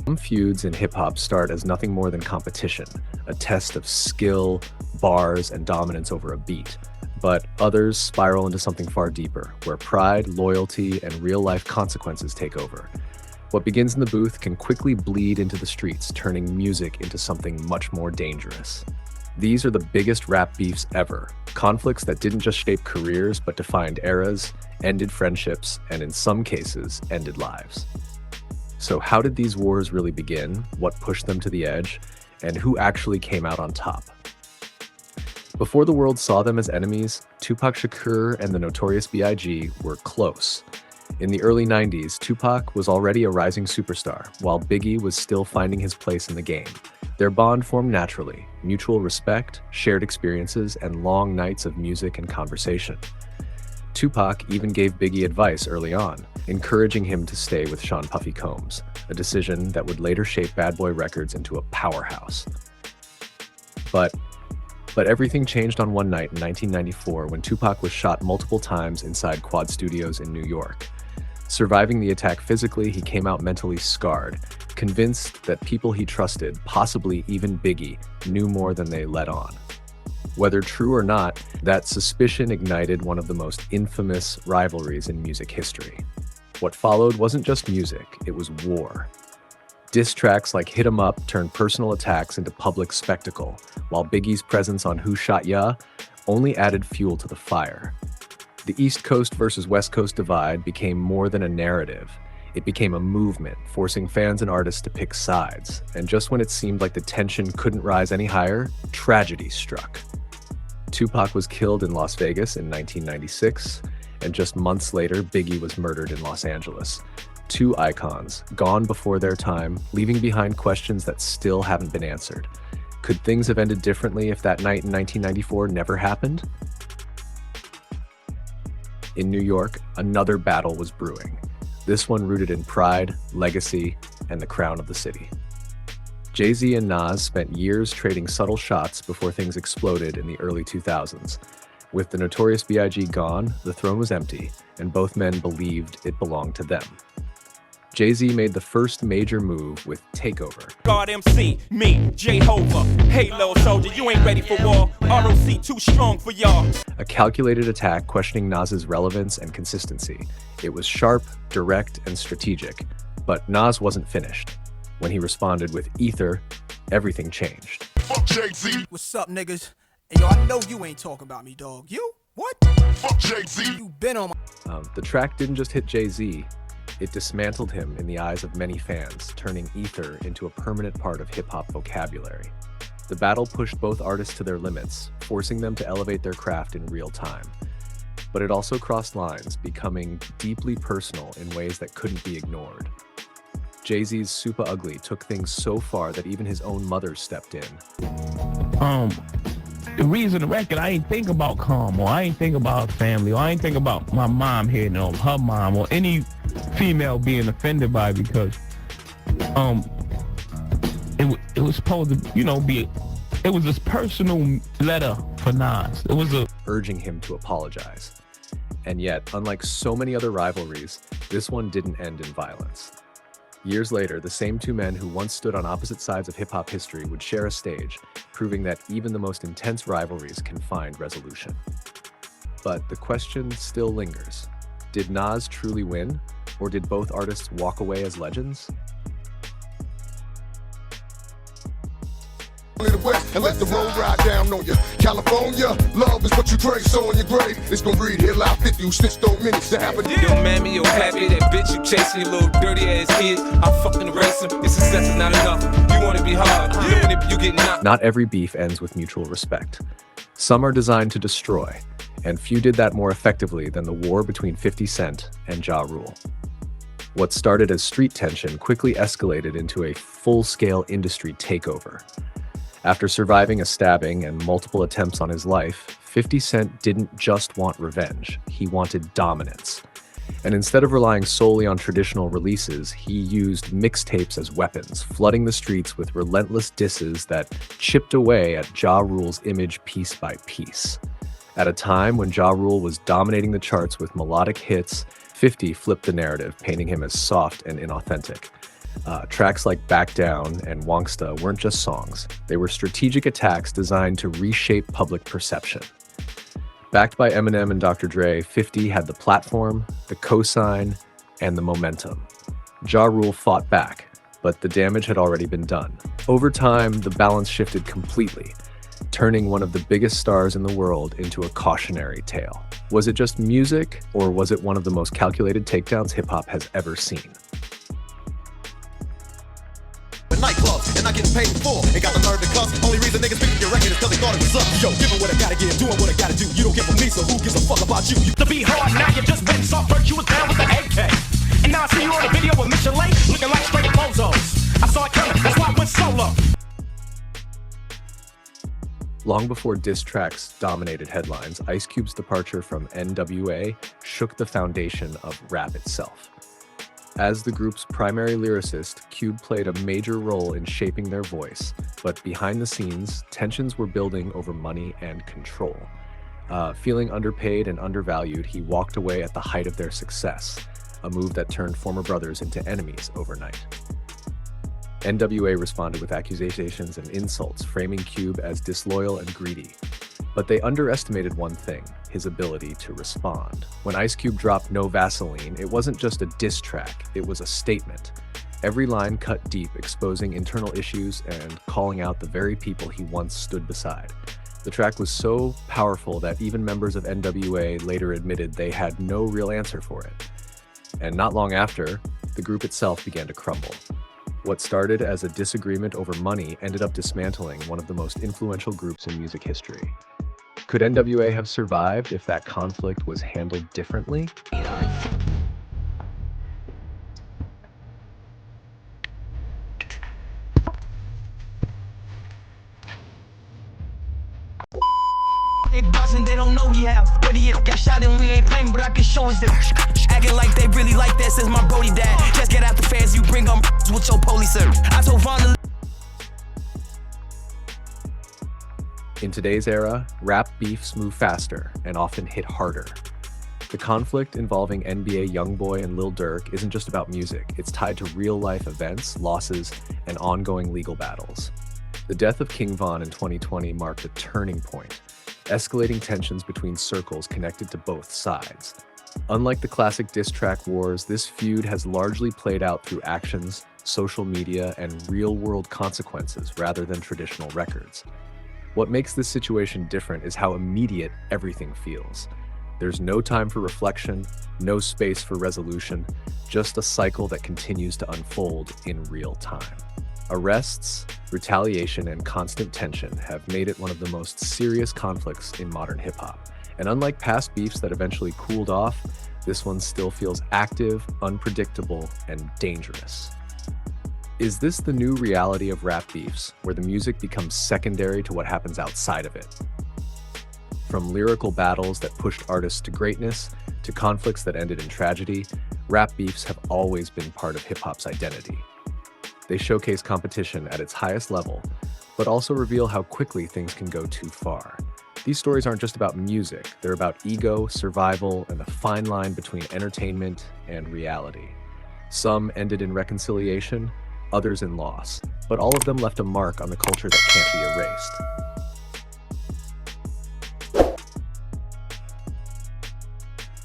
Some feuds in hip-hop start as nothing more than competition, a test of skill, bars, and dominance over a beat. But others spiral into something far deeper, where pride, loyalty, and real-life consequences take over. What begins in the booth can quickly bleed into the streets, turning music into something much more dangerous. These are the biggest rap beefs ever, conflicts that didn't just shape careers but defined eras, ended friendships, and in some cases, ended lives. So how did these wars really begin, what pushed them to the edge, and who actually came out on top? Before the world saw them as enemies, Tupac Shakur and the Notorious B.I.G. were close. In the early 90s, Tupac was already a rising superstar, while Biggie was still finding his place in the game. Their bond formed naturally, mutual respect, shared experiences, and long nights of music and conversation. Tupac even gave Biggie advice early on, encouraging him to stay with Sean Puffy Combs, a decision that would later shape Bad Boy Records into a powerhouse. But everything changed on one night in 1994 when Tupac was shot multiple times inside Quad Studios in New York. Surviving the attack physically, he came out mentally scarred, convinced that people he trusted, possibly even Biggie, knew more than they let on. Whether true or not, that suspicion ignited one of the most infamous rivalries in music history. What followed wasn't just music, it was war. Diss tracks like Hit 'Em Up turned personal attacks into public spectacle, while Biggie's presence on Who Shot Ya only added fuel to the fire. The East Coast versus West Coast divide became more than a narrative. It became a movement, forcing fans and artists to pick sides. And just when it seemed like the tension couldn't rise any higher, tragedy struck. Tupac was killed in Las Vegas in 1996, and just months later, Biggie was murdered in Los Angeles. Two icons, gone before their time, leaving behind questions that still haven't been answered. Could things have ended differently if that night in 1994 never happened? In New York, another battle was brewing. This one rooted in pride, legacy, and the crown of the city. Jay-Z and Nas spent years trading subtle shots before things exploded in the early 2000s. With the Notorious B.I.G. gone, the throne was empty, and both men believed it belonged to them. Jay-Z made the first major move with Takeover. God MC, me, Jehovah. Hey, little soldier, you ain't ready for war. ROC too strong for y'all. A calculated attack questioning Nas's relevance and consistency. It was sharp, direct, and strategic. But Nas wasn't finished. When he responded with Ether, everything changed. Fuck Jay-Z. What's up, niggas? Hey, yo, I know you ain't talking about me, dog. You? What? Fuck Jay-Z. You been on my... The track didn't just hit Jay-Z. It dismantled him in the eyes of many fans, turning Ether into a permanent part of hip-hop vocabulary. The battle pushed both artists to their limits, forcing them to elevate their craft in real time. But it also crossed lines, becoming deeply personal in ways that couldn't be ignored. Jay-Z's Super Ugly took things so far that even his own mother stepped in. The reason the record, I ain't think about Calm, or I ain't think about family, or I ain't think about my mom hitting on her mom, or any female being offended by it, because it was supposed to, it was this personal letter for Nas. It was urging him to apologize. And yet, unlike so many other rivalries, this one didn't end in violence. Years later, the same two men who once stood on opposite sides of hip-hop history would share a stage, proving that even the most intense rivalries can find resolution. But the question still lingers. Did Nas truly win, or did both artists walk away as legends? And let the road ride down on you. California, love is what you crave, so on your grave. It's gonna read here live 50, you snitched on minutes to happen. Yo, mammy, yo, happy, that bitch you chasing, your little dirty ass kid. I fucking erase him. Your success is not enough. You wanna be hard, even if you get knocked. Not every beef ends with mutual respect. Some are designed to destroy, and few did that more effectively than the war between 50 Cent and Ja Rule. What started as street tension quickly escalated into a full-scale industry takeover. After surviving a stabbing and multiple attempts on his life, 50 Cent didn't just want revenge, he wanted dominance. And instead of relying solely on traditional releases, he used mixtapes as weapons, flooding the streets with relentless disses that chipped away at Ja Rule's image piece by piece. At a time when Ja Rule was dominating the charts with melodic hits, 50 flipped the narrative, painting him as soft and inauthentic. Tracks like Back Down and Wangsta weren't just songs. They were strategic attacks designed to reshape public perception. Backed by Eminem and Dr. Dre, 50 had the platform, the cosign, and the momentum. Ja Rule fought back, but the damage had already been done. Over time, the balance shifted completely, turning one of the biggest stars in the world into a cautionary tale. Was it just music, or was it one of the most calculated takedowns hip-hop has ever seen? Nightclubs and not getting paid for. Ain't got the nerve to cuss. Only reason niggas pick your record is cause they thought it was up. Yo, giving what I gotta give, doing what I gotta do. You don't give a me, so who gives a fuck about you? To be hard, now you just been soft. First you was down with the AK. And now I see you on a video with Michelin, looking like straight bozos. I saw it coming, that's why I went solo. Long before diss tracks dominated headlines, Ice Cube's departure from NWA shook the foundation of rap itself. As the group's primary lyricist, Cube played a major role in shaping their voice, but behind the scenes, tensions were building over money and control. Feeling underpaid and undervalued, he walked away at the height of their success, a move that turned former brothers into enemies overnight. NWA responded with accusations and insults, framing Cube as disloyal and greedy. But they underestimated one thing: his ability to respond. When Ice Cube dropped No Vaseline, it wasn't just a diss track, it was a statement. Every line cut deep, exposing internal issues and calling out the very people he once stood beside. The track was so powerful that even members of NWA later admitted they had no real answer for it. And not long after, the group itself began to crumble. What started as a disagreement over money ended up dismantling one of the most influential groups in music history. Could NWA have survived if that conflict was handled differently? They buzzing, they don't know we have. But he got shot and we ain't playing, but I can show us that. Acting like they really like that, says my Brody dad. Just get out the fans, you bring on with your police, sir. I told Von to. In today's era, rap beefs move faster and often hit harder. The conflict involving NBA YoungBoy and Lil Durk isn't just about music, it's tied to real-life events, losses, and ongoing legal battles. The death of King Von in 2020 marked a turning point, escalating tensions between circles connected to both sides. Unlike the classic diss track wars, this feud has largely played out through actions, social media, and real-world consequences rather than traditional records. What makes this situation different is how immediate everything feels. There's no time for reflection, no space for resolution, just a cycle that continues to unfold in real time. Arrests, retaliation, and constant tension have made it one of the most serious conflicts in modern hip-hop. And unlike past beefs that eventually cooled off, this one still feels active, unpredictable, and dangerous. Is this the new reality of rap beefs, where the music becomes secondary to what happens outside of it? From lyrical battles that pushed artists to greatness, to conflicts that ended in tragedy, rap beefs have always been part of hip-hop's identity. They showcase competition at its highest level, but also reveal how quickly things can go too far. These stories aren't just about music, they're about ego, survival, and the fine line between entertainment and reality. Some ended in reconciliation, others in loss, but all of them left a mark on the culture that can't be erased.